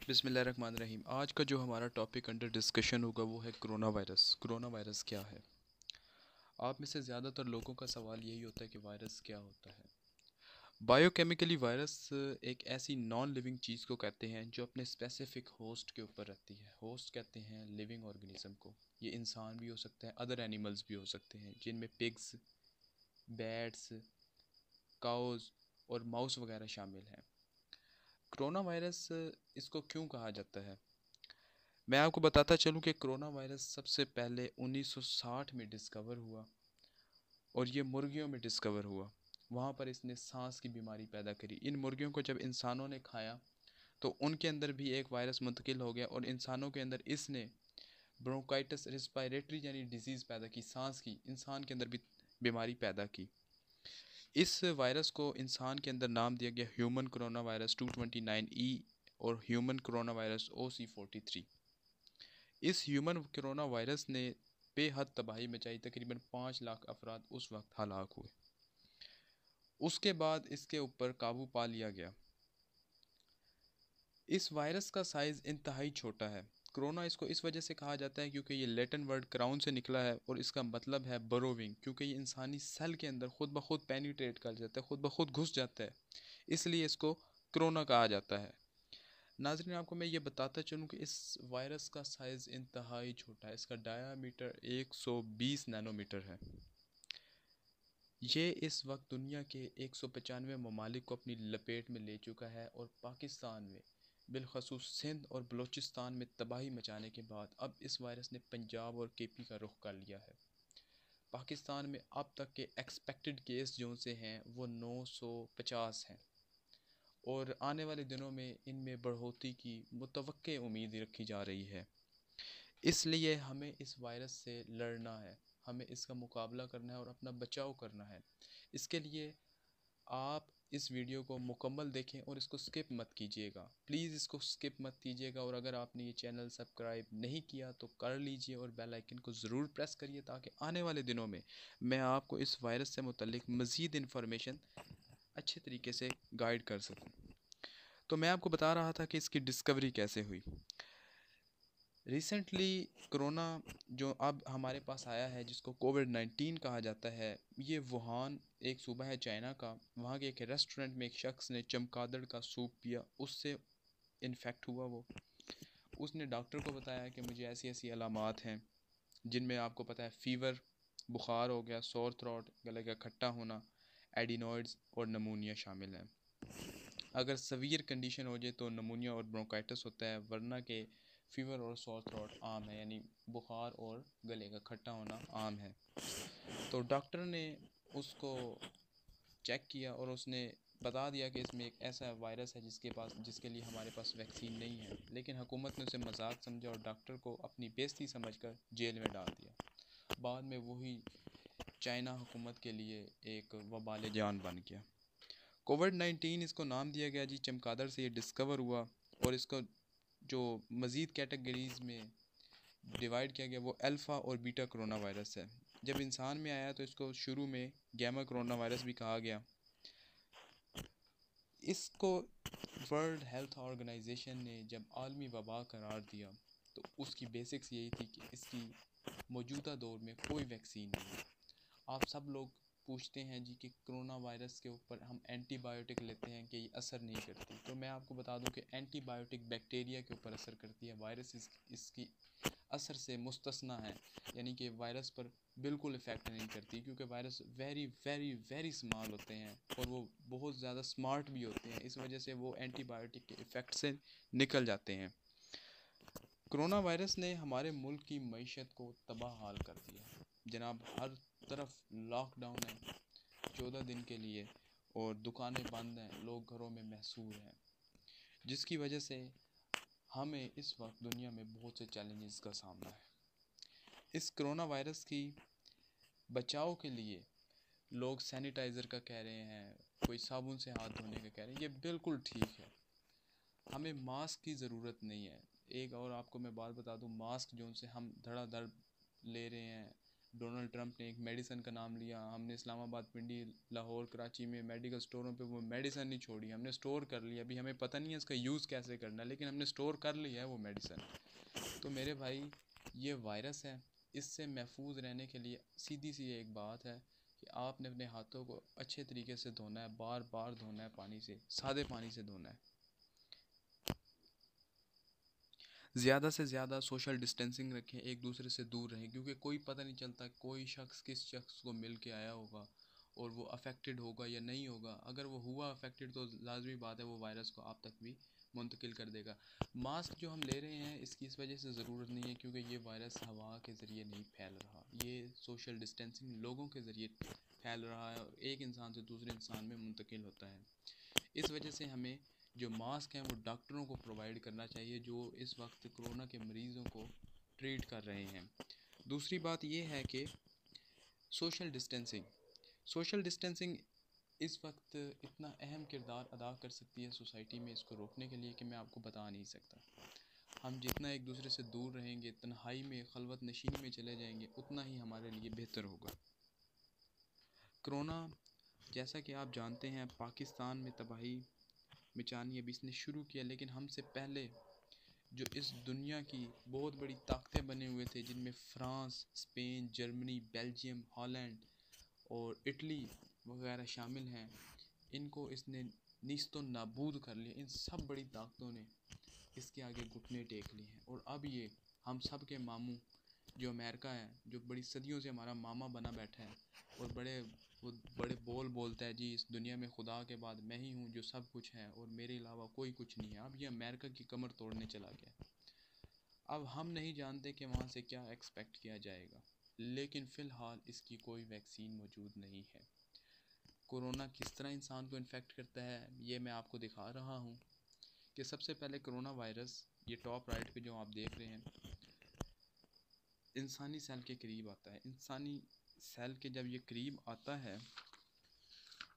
बिस्मिल्लाहिर्रहमानिर्रहीम। आज का जो हमारा टॉपिक अंडर डिस्कशन होगा वो है कोरोना वायरस। कोरोना वायरस क्या है? आप में से ज़्यादातर लोगों का सवाल यही होता है कि वायरस क्या होता है। बायोकेमिकली वायरस एक ऐसी नॉन लिविंग चीज़ को कहते हैं जो अपने स्पेसिफिक होस्ट के ऊपर रहती है। होस्ट कहते हैं लिविंग ऑर्गेनिज्म को। ये इंसान भी हो सकते हैं, अदर एनिमल्स भी हो सकते हैं, जिनमें पिग्स, बैट्स, काउज और माउस वगैरह शामिल हैं। कोरोना वायरस इसको क्यों कहा जाता है? मैं आपको बताता चलूं कि कोरोना वायरस सबसे पहले 1960 में डिस्कवर हुआ और ये मुर्गियों में डिस्कवर हुआ। वहाँ पर इसने सांस की बीमारी पैदा करी। इन मुर्गियों को जब इंसानों ने खाया तो उनके अंदर भी एक वायरस मुंतकिल हो गया और इंसानों के अंदर इसने ब्रोंकाइटिस रिस्पायरेटरी यानी डिजीज़ पैदा की, सांस की इंसान के अंदर भी बीमारी पैदा की। इस वायरस को इंसान के अंदर नाम दिया गया ह्यूमन कोरोना वायरस 229E और ह्यूमन कोरोना वायरस OC43। इस ह्यूमन कोरोना वायरस ने बेहद तबाही मचाई। तकरीबन 5 लाख अफराद उस वक्त हलाक हुए। उसके बाद इसके ऊपर काबू पा लिया गया। इस वायरस का साइज़ इंतहाई छोटा है। कोरोना इसको इस वजह से कहा जाता है क्योंकि ये लैटिन वर्ड क्राउन से निकला है और इसका मतलब है बरोविंग, क्योंकि ये इंसानी सेल के अंदर खुद ब खुद पेनिट्रेट कर जाता है, खुद ब खुद घुस जाता है, इसलिए इसको कोरोना कहा जाता है। नाज़रीन, आपको मैं ये बताता चलूँ कि इस वायरस का साइज़ इंतहाई छोटा है। इसका डायामीटर 120 नैनोमीटर है। ये इस वक्त दुनिया के 195 ममालिक को अपनी लपेट में ले चुका है और पाकिस्तान में बिलखसूस सिंध और बलूचिस्तान में तबाही मचाने के बाद अब इस वायरस ने पंजाब और केपी का रुख कर लिया है। पाकिस्तान में अब तक के एक्सपेक्टेड केस जो से हैं वो 950 हैं और आने वाले दिनों में इनमें बढ़ोतरी की मुतवक्के उम्मीद रखी जा रही है। इसलिए हमें इस वायरस से लड़ना है, हमें इसका मुकाबला करना है और अपना बचाव करना है। इसके लिए आप इस वीडियो को मुकम्मल देखें और इसको स्किप मत कीजिएगा। प्लीज़ इसको स्किप मत कीजिएगा और अगर आपने ये चैनल सब्सक्राइब नहीं किया तो कर लीजिए और बेल आइकन को ज़रूर प्रेस करिए ताकि आने वाले दिनों में मैं आपको इस वायरस से मुतल्लिक मज़ीद इन्फॉर्मेशन अच्छे तरीके से गाइड कर सकूं। तो मैं आपको बता रहा था कि इसकी डिस्कवरी कैसे हुई। रिसेंटली कोरोना जो अब हमारे पास आया है जिसको कोविड-19 कहा जाता है, ये वुहान एक सूबा है चाइना का। वहाँ के एक रेस्टोरेंट में एक शख्स ने चमगादड़ का सूप पिया, उससे इन्फेक्ट हुआ वो। उसने डॉक्टर को बताया कि मुझे ऐसी ऐसी अलामात हैं जिनमें आपको पता है फ़ीवर, बुखार हो गया, सोर थ्रोट, गले का खट्टा होना, एडिनॉइड्स और नमूनिया शामिल हैं। अगर सवीर कंडीशन हो जाए तो नमूनिया और ब्रोंकाइटिस होता है, वरना के फ़ीवर और सोर थ्रोट आम है, यानी बुखार और गले का खट्टा होना आम है। तो डॉक्टर ने उसको चेक किया और उसने बता दिया कि इसमें एक ऐसा वायरस है जिसके लिए हमारे पास वैक्सीन नहीं है, लेकिन हुकूमत ने उसे मजाक समझा और डॉक्टर को अपनी बेइज्जती समझकर जेल में डाल दिया। बाद में वही चाइना हुकूमत के लिए एक वबाल जान बन गया। कोविड-19 इसको नाम दिया गया जी, चमगादड़ से ये डिस्कवर हुआ और इसको जो मज़ीद कैटेगरीज़ में डिवाइड किया गया वो अल्फ़ा और बीटा कोरोना वायरस है। जब इंसान में आया तो इसको शुरू में गैमा कोरोना वायरस भी कहा गया। इसको वर्ल्ड हेल्थ ऑर्गेनाइजेशन ने जब आलमी वबा करार दिया तो उसकी बेसिक्स यही थी कि इसकी मौजूदा दौर में कोई वैक्सीन नहीं है। आप सब लोग पूछते हैं जी कि कोरोना वायरस के ऊपर हम एंटीबायोटिक लेते हैं कि ये असर नहीं करती, तो मैं आपको बता दूं कि एंटीबायोटिक बैक्टीरिया के ऊपर असर करती है, वायरस इसकी असर से मुस्तस्ना है, यानी कि वायरस पर बिल्कुल इफ़ेक्ट नहीं करती क्योंकि virus very very very small होते हैं और वो बहुत ज़्यादा स्मार्ट भी होते हैं, इस वजह से वो एंटीबायोटिक के इफ़ेक्ट से निकल जाते हैं। कोरोना वायरस ने हमारे मुल्क की मईशत को तबाह हाल कर दिया जनाब। हर तरफ लॉकडाउन है 14 दिन के लिए और दुकानें बंद हैं, लोग घरों में महसूर हैं, जिसकी वजह से हमें इस वक्त दुनिया में बहुत से चैलेंजेस का सामना है। इस कोरोना वायरस की बचाव के लिए लोग सैनिटाइज़र का कह रहे हैं, कोई साबुन से हाथ धोने का कह रहे हैं, ये बिल्कुल ठीक है। हमें मास्क की ज़रूरत नहीं है। एक और आपको मैं बात बता दूं, मास्क जो से हम धड़ाधड़ ले रहे हैं, डोनाल्ड ट्रंप ने एक मेडिसन का नाम लिया, हमने इस्लामाबाद, पिंडी, लाहौर, कराची में मेडिकल स्टोरों पे वो मेडिसन नहीं छोड़ी, हमने स्टोर कर लिया। अभी हमें पता नहीं है इसका यूज़ कैसे करना है, लेकिन हमने स्टोर कर लिया है वो मेडिसन। तो मेरे भाई, ये वायरस है, इससे महफूज रहने के लिए सीधी सी एक बात है कि आपने अपने हाथों को अच्छे तरीके से धोना है, बार बार धोना है, पानी से, सादे पानी से धोना है। ज़्यादा से ज़्यादा सोशल डिस्टेंसिंग रखें, एक दूसरे से दूर रहें, क्योंकि कोई पता नहीं चलता कोई शख्स किस शख्स को मिल के आया होगा और वो अफेक्टेड होगा या नहीं होगा। अगर वो हुआ अफेक्टेड तो लाजमी बात है वो वायरस को आप तक भी मुंतकिल कर देगा। मास्क जो हम ले रहे हैं इसकी इस वजह से ज़रूरत नहीं है, क्योंकि ये वायरस हवा के ज़रिए नहीं फैल रहा, ये सोशल डिस्टेंसिंग लोगों के ज़रिए फैल रहा है और एक इंसान से दूसरे इंसान में मुंतकिल होता है। इस वजह से हमें जो मास्क हैं वो डॉक्टरों को प्रोवाइड करना चाहिए जो इस वक्त कोरोना के मरीज़ों को ट्रीट कर रहे हैं। दूसरी बात ये है कि सोशल डिस्टेंसिंग, सोशल डिस्टेंसिंग इस वक्त इतना अहम किरदार अदा कर सकती है सोसाइटी में इसको रोकने के लिए कि मैं आपको बता नहीं सकता। हम जितना एक दूसरे से दूर रहेंगे, तन्हाई में, खलवत नशीनी में चले जाएंगे, उतना ही हमारे लिए बेहतर होगा। कोरोना, जैसा कि आप जानते हैं, पाकिस्तान में तबाही मचानी अभी इसने शुरू किया, लेकिन हमसे पहले जो इस दुनिया की बहुत बड़ी ताकतें बने हुए थे, जिनमें France, Spain, Germany, Belgium, Holland और इटली वगैरह शामिल हैं, इनको इसने नीस्तो नाबूद कर लिया। इन सब बड़ी ताकतों ने इसके आगे घुटने टेक लिए हैं और अब ये हम सब के मामू जो अमेरिका है, जो बड़ी सदियों से हमारा मामा बना बैठा है और बड़े बोल बोलता है, जी इस दुनिया में खुदा के बाद मैं ही हूँ जो सब कुछ है और मेरे अलावा कोई कुछ नहीं है। अब ये अमेरिका की कमर तोड़ने चला गया। अब हम नहीं जानते कि वहाँ से क्या एक्सपेक्ट किया जाएगा, लेकिन फ़िलहाल इसकी कोई वैक्सीन मौजूद नहीं है। कोरोना किस तरह इंसान को इन्फेक्ट करता है ये मैं आपको दिखा रहा हूँ कि सबसे पहले कोरोना वायरस, ये टॉप राइट पे जो आप देख रहे हैं, इंसानी सेल के करीब आता है। इंसानी सेल के जब ये करीब आता है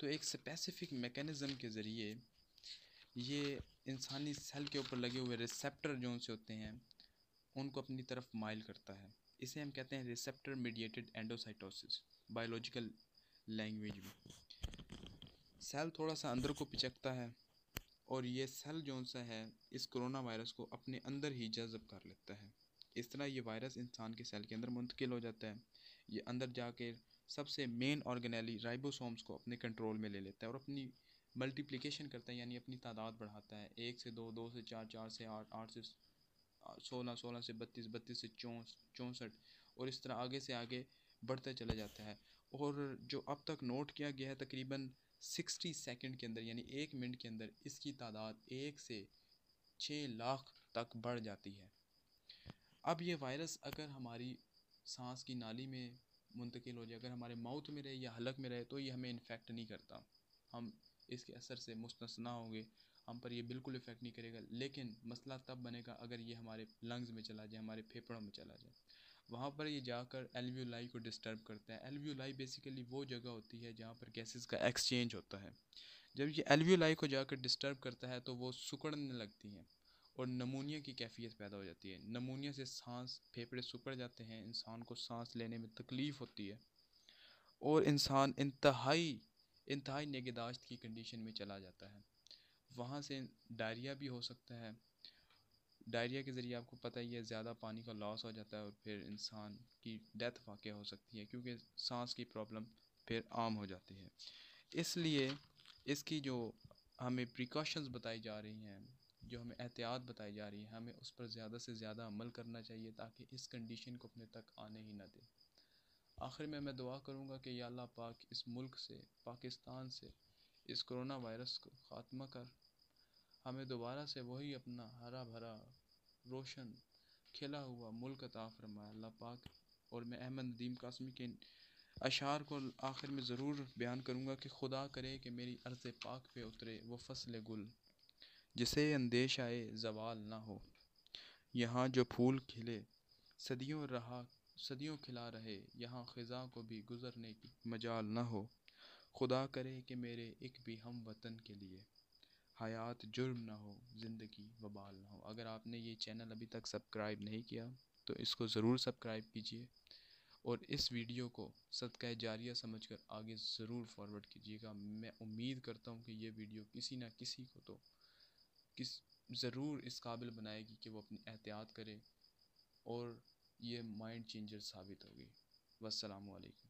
तो एक स्पेसिफिक मेकैनिज़म के ज़रिए ये इंसानी सेल के ऊपर लगे हुए रिसेप्टर जो से होते हैं उनको अपनी तरफ माइल करता है। इसे हम कहते हैं receptor mediated endocytosis, biological language में। सेल थोड़ा सा अंदर को पिचकता है और ये सेल जो सा है इस कोरोना वायरस को अपने अंदर ही जज़ब कर लेता है। इस तरह ये वायरस इंसान के सेल के अंदर मुंतकिल हो जाता है। ये अंदर जाके सबसे मेन ऑर्गेनेली राइबोसोम्स को अपने कंट्रोल में ले लेता है और अपनी मल्टीप्लिकेशन करता है, यानी अपनी तादाद बढ़ाता है। 1 से 2, 2 से 4, 4 से 8, 8 से 16, 16 से 32, 32 से 64 और इस तरह आगे से आगे बढ़ता चला जाता है। और जो अब तक नोट किया गया है तकरीबन 60 सेकंड के अंदर, यानी 1 मिनट के अंदर इसकी तादाद 1 से 6 लाख तक बढ़ जाती है। अब ये वायरस अगर हमारी सांस की नाली में मुंतकिल हो जाए, अगर हमारे माउथ में रहे या हलक में रहे, तो ये हमें इन्फेक्ट नहीं करता, हम इसके असर से मुस्तस्ना होंगे, हम पर ये बिल्कुल इफ़ेक्ट नहीं करेगा। लेकिन मसला तब बनेगा अगर ये हमारे लंग्स में चला जाए, हमारे फेफड़ों में चला जाए। वहाँ पर ये जाकर एल्वियोलाई को डिस्टर्ब करता है। एल्वियोलाई बेसिकली वो जगह होती है जहाँ पर गैसेस का एक्सचेंज होता है। जब ये एल्वियोलाई को जाकर डिस्टर्ब करता है तो वो सिकुड़ने लगती हैं और नमूनिया की कैफियत पैदा हो जाती है। नमूनिया से सांस, फेफड़े सिकुड़ जाते हैं, इंसान को सांस लेने में तकलीफ़ होती है और इंसान इंतहाई इंतहाई निगहदाश्त की कंडीशन में चला जाता है। वहाँ से डायरिया भी हो सकता है। डायरिया के ज़रिए आपको पता ही है ज़्यादा पानी का लॉस हो जाता है और फिर इंसान की डेथ वाक़या हो सकती है, क्योंकि सांस की प्रॉब्लम फिर आम हो जाती है। इसलिए इसकी जो हमें प्रिकॉशंस बताई जा रही हैं, जो हमें एहतियात बताई जा रही है, हमें उस पर ज़्यादा से ज़्यादा अमल करना चाहिए ताकि इस कंडीशन को अपने तक आने ही ना दे। आखिर में मैं दुआ करूँगा कि या अल्लाह पाक इस मुल्क से, पाकिस्तान से इस कोरोना वायरस को ख़ात्मा कर हमें दोबारा से वही अपना हरा भरा, रोशन, खिला हुआ मुल्क अता फरमाए अल्लाह पाक। और मैं अहमद नदीम कासमी के अशार को आखिर में ज़रूर बयान करूँगा कि खुदा करे कि मेरी अर्ज़ पाक पे उतरे वो फसल गुल, जिसे अंदेश आए ज़वाल ना हो। यहाँ जो फूल खिले सदियों रहा, सदियों खिला रहे, यहाँ ख़िज़ा को भी गुज़रने की मजाल ना हो। खुदा करे कि मेरे एक भी हम वतन के लिए हयात जुर्म ना हो, ज़िंदगी वबाल ना हो। अगर आपने ये चैनल अभी तक सब्सक्राइब नहीं किया तो इसको ज़रूर सब्सक्राइब कीजिए और इस वीडियो को सदका जारिया समझकर आगे ज़रूर फॉरवर्ड कीजिएगा। मैं उम्मीद करता हूँ कि ये वीडियो किसी ना किसी को तो किस ज़रूर इस काबिल बनाएगी कि वो अपनी एहतियात करे और ये माइंड चेंजर साबित होगी। वस्सलामु अलैकुम।